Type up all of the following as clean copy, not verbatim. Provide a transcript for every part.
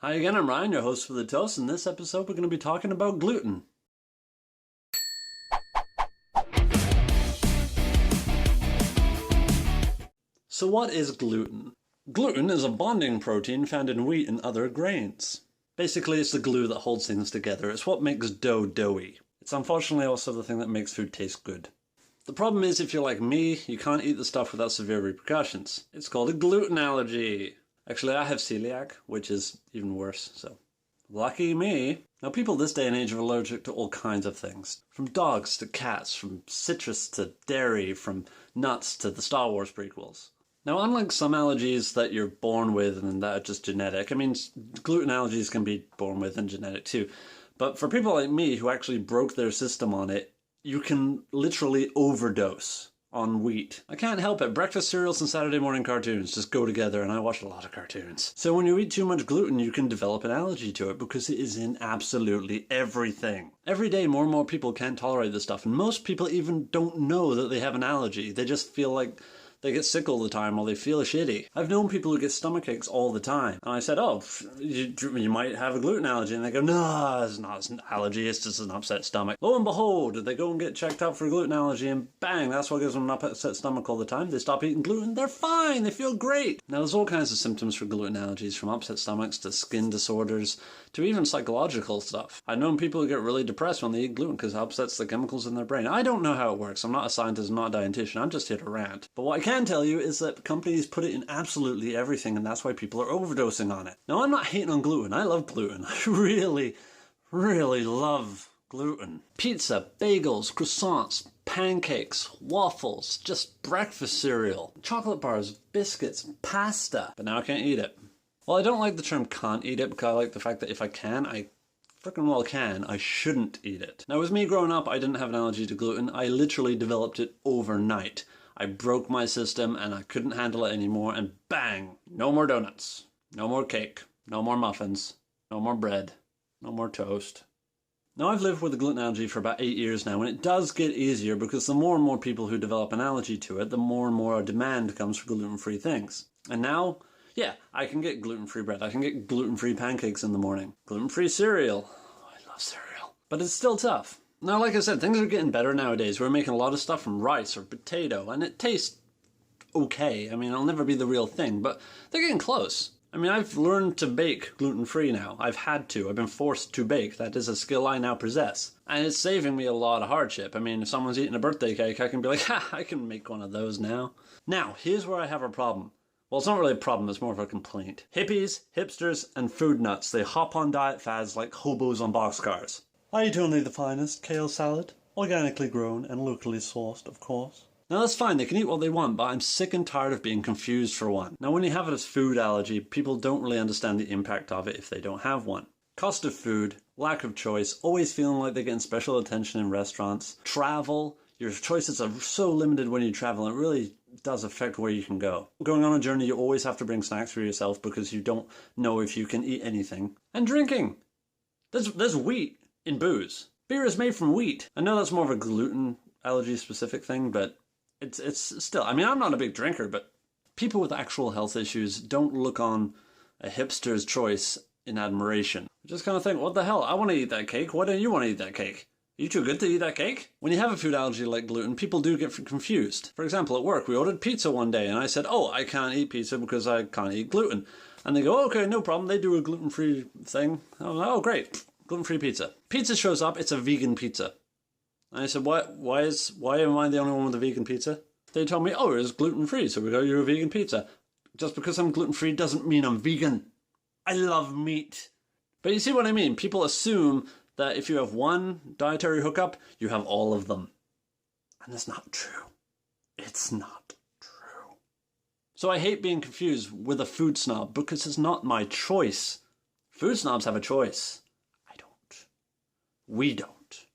Hi again, I'm Ryan, your host for The Toast. In this episode, we're going to be talking about gluten. So what is gluten? Gluten is a bonding protein found in wheat and other grains. Basically, it's the glue that holds things together. It's what makes dough doughy. It's unfortunately also the thing that makes food taste good. The problem is, if you're like me, you can't eat the stuff without severe repercussions. It's called a gluten allergy. Actually, I have celiac, which is even worse, so lucky me. Now, people this day and age are allergic to all kinds of things. From dogs to cats, from citrus to dairy, from nuts to the Star Wars prequels. Now, unlike some allergies that you're born with and that are just genetic, I mean, gluten allergies can be born with and genetic too. But for people like me who actually broke their system on it, you can literally overdose on wheat. I can't help it. Breakfast cereals and Saturday morning cartoons just go together, and I watch a lot of cartoons. So when you eat too much gluten, you can develop an allergy to it because it is in absolutely everything. Every day, more and more people can't tolerate this stuff, and most people even don't know that they have an allergy. They just feel like they get sick all the time or they feel shitty. I've known people who get stomach aches all the time. And I said, oh, you might have a gluten allergy. And they go, no, it's not an allergy, it's just an upset stomach. Lo and behold, they go and get checked out for a gluten allergy and bang, that's what gives them an upset stomach all the time. They stop eating gluten, they're fine, they feel great. Now there's all kinds of symptoms for gluten allergies, from upset stomachs to skin disorders to even psychological stuff. I've known people who get really depressed when they eat gluten because it upsets the chemicals in their brain. I don't know how it works. I'm not a scientist, I'm not a dietitian, I'm just here to rant. But what I can tell you is that companies put it in absolutely everything, and that's why people are overdosing on it. Now, I'm not hating on gluten. I love gluten. I really, really love gluten. Pizza, bagels, croissants, pancakes, waffles, just breakfast cereal, chocolate bars, biscuits, pasta. But now I can't eat it. Well, I don't like the term can't eat it because I like the fact that if I can, I frickin' well can, I shouldn't eat it. Now, with me growing up, I didn't have an allergy to gluten. I literally developed it overnight. I broke my system and I couldn't handle it anymore, and bang! No more donuts, no more cake, no more muffins, no more bread, no more toast. Now, I've lived with a gluten allergy for about 8 years now, and it does get easier because the more and more people who develop an allergy to it, the more and more demand comes for gluten-free things. And now, yeah, I can get gluten-free bread, I can get gluten-free pancakes in the morning, gluten-free cereal. Oh, I love cereal. But it's still tough. Now, like I said, things are getting better nowadays. We're making a lot of stuff from rice or potato, and it tastes okay. I mean, it'll never be the real thing, but they're getting close. I mean, I've learned to bake gluten-free now. I've had to. I've been forced to bake. That is a skill I now possess. And it's saving me a lot of hardship. I mean, if someone's eating a birthday cake, I can be like, ha, I can make one of those now. Now, here's where I have a problem. Well, it's not really a problem, it's more of a complaint. Hippies, hipsters, and food nuts, they hop on diet fads like hobos on boxcars. I eat only the finest kale salad, organically grown and locally sourced, of course. Now that's fine, they can eat what they want, but I'm sick and tired of being confused for one. Now when you have a food allergy, people don't really understand the impact of it if they don't have one. Cost of food, lack of choice, always feeling like they're getting special attention in restaurants, travel, your choices are so limited when you travel, it really does affect where you can go. Going on a journey, you always have to bring snacks for yourself because you don't know if you can eat anything. And drinking! There's wheat in booze. Beer is made from wheat. I know that's more of a gluten allergy specific thing, but it's still, I mean, I'm not a big drinker, but people with actual health issues don't look on a hipster's choice in admiration. Just kind of think, what the hell? I want to eat that cake. Why don't you want to eat that cake? Are you too good to eat that cake? When you have a food allergy like gluten, people do get confused. For example, at work, we ordered pizza one day, and I said, oh, I can't eat pizza because I can't eat gluten. And they go, okay, no problem. They do a gluten-free thing. I was like, oh, great. Gluten-free pizza. Pizza shows up, it's a vegan pizza. And I said, why am I the only one with a vegan pizza? They told me, oh, it's gluten-free, so we go, you're a vegan pizza. Just because I'm gluten-free doesn't mean I'm vegan. I love meat. But you see what I mean? People assume that if you have one dietary hookup, you have all of them. And that's not true. It's not true. So I hate being confused with a food snob because it's not my choice. Food snobs have a choice. We don't.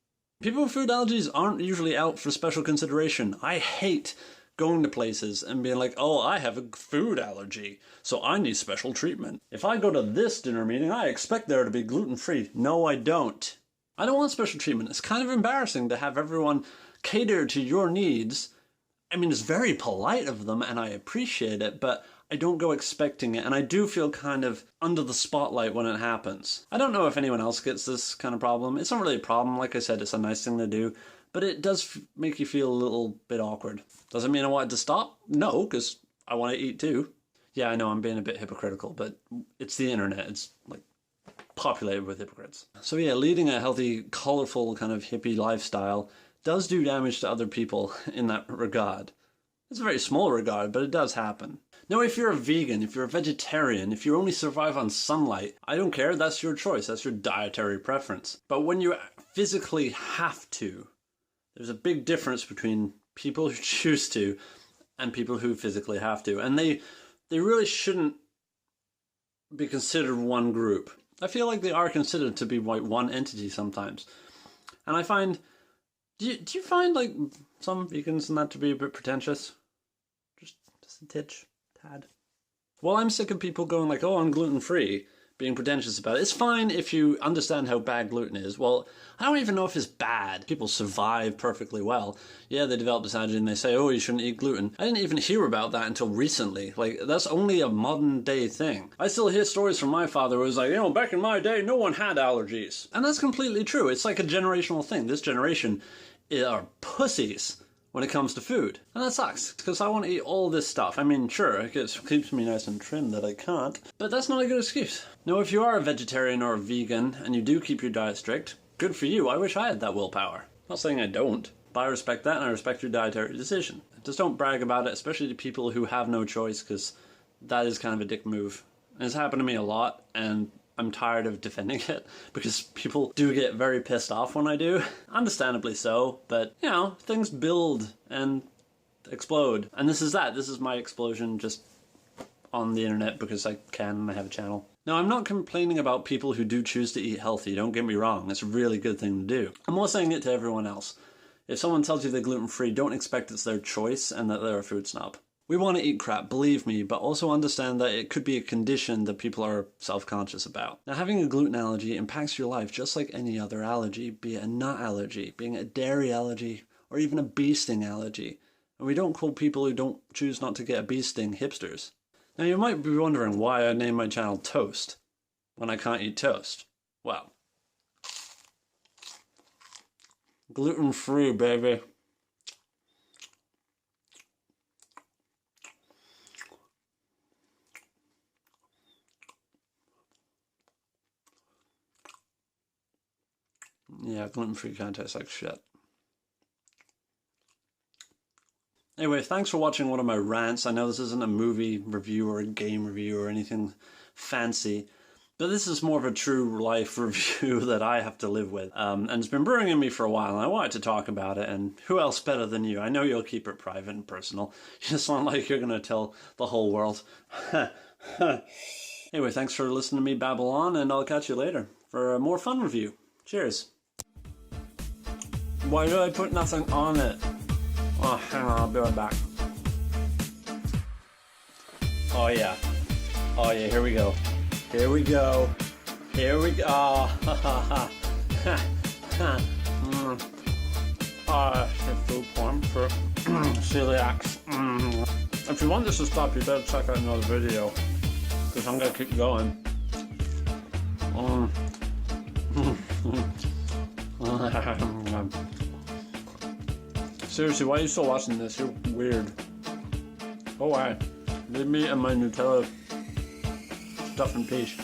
People with food allergies aren't usually out for special consideration. I hate going to places and being like, oh, I have a food allergy, so I need special treatment. If I go to this dinner meeting, I expect there to be gluten-free. No, I don't. I don't want special treatment. It's kind of embarrassing to have everyone cater to your needs. I mean, it's very polite of them and I appreciate it, but I don't go expecting it, and I do feel kind of under the spotlight when it happens. I don't know if anyone else gets this kind of problem. It's not really a problem. Like I said, it's a nice thing to do, but it does make you feel a little bit awkward. Does it mean I wanted to stop? No, because I want to eat too. Yeah, I know I'm being a bit hypocritical, but it's the internet. It's like populated with hypocrites. So yeah, leading a healthy, colorful kind of hippie lifestyle does do damage to other people in that regard. It's a very small regard, but it does happen. Now, if you're a vegan, if you're a vegetarian, if you only survive on sunlight, I don't care, that's your choice, that's your dietary preference. But when you physically have to, there's a big difference between people who choose to and people who physically have to. And they really shouldn't be considered one group. I feel like they are considered to be like one entity sometimes. And I find, do you find like some vegans and that to be a bit pretentious? Just a titch. Well, I'm sick of people going like, oh, I'm gluten-free, being pretentious about it. It's fine if you understand how bad gluten is. Well, I don't even know if it's bad. People survive perfectly well. Yeah, they develop this allergy and they say, oh, you shouldn't eat gluten. I didn't even hear about that until recently. Like, that's only a modern day thing. I still hear stories from my father who was like, back in my day, no one had allergies. And that's completely true. It's like a generational thing. This generation are pussies when it comes to food. And that sucks, because I want to eat all this stuff. I mean, sure, it keeps me nice and trim that I can't, but that's not a good excuse. Now, if you are a vegetarian or a vegan, and you do keep your diet strict, good for you. I wish I had that willpower. I'm not saying I don't, but I respect that, and I respect your dietary decision. Just don't brag about it, especially to people who have no choice, because that is kind of a dick move. And it's happened to me a lot, and I'm tired of defending it because people do get very pissed off when I do. Understandably so, but things build and explode. And this is that. This is my explosion just on the internet because I can and I have a channel. Now, I'm not complaining about people who do choose to eat healthy. Don't get me wrong. It's a really good thing to do. I'm not saying it to everyone else. If someone tells you they're gluten-free, don't expect it's their choice and that they're a food snob. We want to eat crap, believe me, but also understand that it could be a condition that people are self-conscious about. Now, having a gluten allergy impacts your life just like any other allergy, be it a nut allergy, being a dairy allergy, or even a bee sting allergy. And we don't call people who don't choose not to get a bee sting hipsters. Now, you might be wondering why I named my channel Toast when I can't eat toast. Well, gluten-free, baby. Yeah, gluten-free kind of tastes like shit. Anyway, thanks for watching one of my rants. I know this isn't a movie review or a game review or anything fancy, but this is more of a true life review that I have to live with. And it's been brewing in me for a while, and I wanted to talk about it, and who else better than you? I know you'll keep it private and personal. You just not like you're going to tell the whole world. Anyway, thanks for listening to me babble on, and I'll catch you later for a more fun review. Cheers. Why did I put nothing on it? Oh, hang on, I'll be right back. Oh yeah, here we go. Here we go. Oh, ha ha ha. Food porn for celiacs. If you want this to stop, you better check out another video, because I'm gonna keep going. Seriously, why are you still watching this? You're weird. Oh, why? Leave me and my Nutella stuff in peace.